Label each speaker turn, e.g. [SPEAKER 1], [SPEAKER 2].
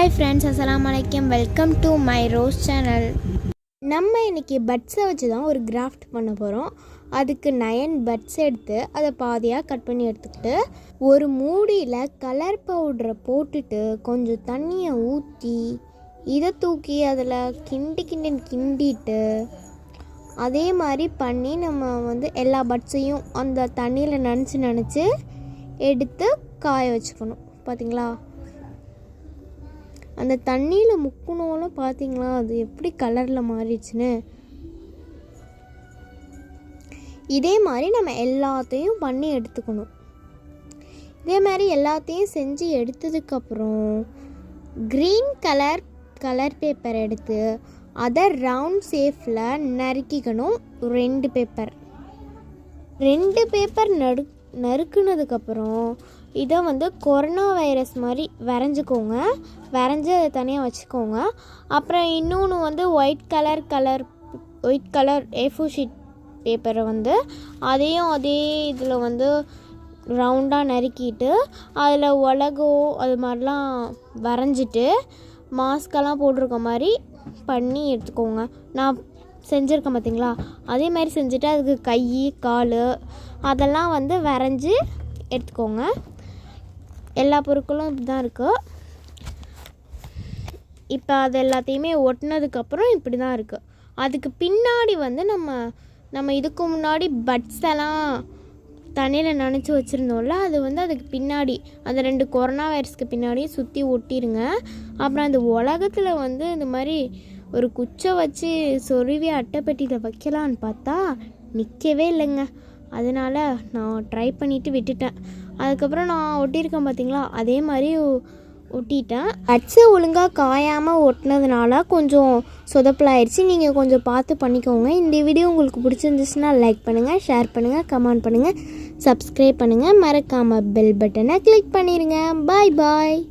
[SPEAKER 1] Hi friends, அஸ்ஸலாமு அலைக்கும். Welcome to my rose channel. நம்ம இன்றைக்கி பட்ஸை வச்சு தான் ஒரு கிராஃப்ட் பண்ண போகிறோம். அதுக்கு 9 பட்ஸ் எடுத்து அதை பாதியாக கட் பண்ணி எடுத்துக்கிட்டு ஒரு மூடியில் கலர் பவுடரை போட்டுட்டு கொஞ்சம் தண்ணியை ஊற்றி இதை தூக்கி அதில் கிண்டிட்டு அதே மாதிரி பண்ணி நம்ம எல்லா பட்ஸையும் அந்த தண்ணியில் நனைச்சி எடுத்து காய வச்சுக்கணும். பார்த்திங்களா, அந்த தண்ணியில் முக்கணும்லாம் பார்த்தீங்களா அது எப்படி கலரில் மாறிடுச்சுன்னு. இதே மாதிரி நம்ம எல்லாத்தையும் பண்ணி எடுத்துக்கணும். இதே மாதிரி எல்லாத்தையும் செஞ்சு எடுத்ததுக்கப்புறம் க்ரீன் கலர் பேப்பர் எடுத்து அதை ரவுண்ட் ஷேப்பில் நறுக்கிக்கணும். 2 பேப்பர் நறுக்குனதுக்கப்புறம் இதை கொரோனா வைரஸ் மாதிரி வரைஞ்சிக்கோங்க. வரைஞ்சி அதை தனியாக வச்சுக்கோங்க. அப்புறம் இன்னொன்று ஒயிட் கலர் A4 ஷீட் பேப்பரை அதையும் அதே இதில் ரவுண்டாக நறுக்கிட்டு அதில் உலகம் அது மாதிரிலாம் வரைஞ்சிட்டு மாஸ்கெல்லாம் போட்டிருக்க மாதிரி பண்ணி எடுத்துக்கோங்க. நான் செஞ்சுருக்கேன் பார்த்திங்களா, அதே மாதிரி செஞ்சுட்டு அதுக்கு கை கால் அதெல்லாம் வரைஞ்சி எடுத்துக்கோங்க. எல்லா பொருட்களும் இப்படி தான் இருக்குது. இப்போ அது எல்லாத்தையுமே ஒட்டினதுக்கப்புறம் இப்படி தான் இருக்குது. அதுக்கு பின்னாடி நம்ம இதுக்கு முன்னாடி பட்ஸ் எல்லாம் தண்ணியில் நனைச்சி வச்சுருந்தோம்ல, அது அதுக்கு பின்னாடி அந்த 2 கொரோனா வைரஸ்க்கு பின்னாடியே சுற்றி ஒட்டிடுங்க. அப்புறம் அந்த உலகத்தில் இந்த மாதிரி ஒரு குச்சை வச்சு சொருவி அட்டைப்பெட்டியில் வைக்கலான்னு பார்த்தா நிற்கவே இல்லைங்க. அதனால் நான் ட்ரை பண்ணிவிட்டு விட்டுட்டேன். அதுக்கப்புறம் நான் ஒட்டியிருக்கேன் பார்த்திங்களா, அதே மாதிரி ஒட்டிட்டேன். பட்ஸு ஒழுங்காக காயாமல் ஒட்டினதுனால கொஞ்சம் சொதப்பலாயிடுச்சு. நீங்கள் கொஞ்சம் பார்த்து பண்ணிக்கோங்க. இந்த வீடியோ உங்களுக்கு பிடிச்சிருந்துச்சுன்னா லைக் பண்ணுங்கள், ஷேர் பண்ணுங்கள், கமெண்ட் பண்ணுங்கள், சப்ஸ்கிரைப் பண்ணுங்கள். மறக்காமல் பெல் பட்டனை கிளிக் பண்ணிடுங்க. பாய்.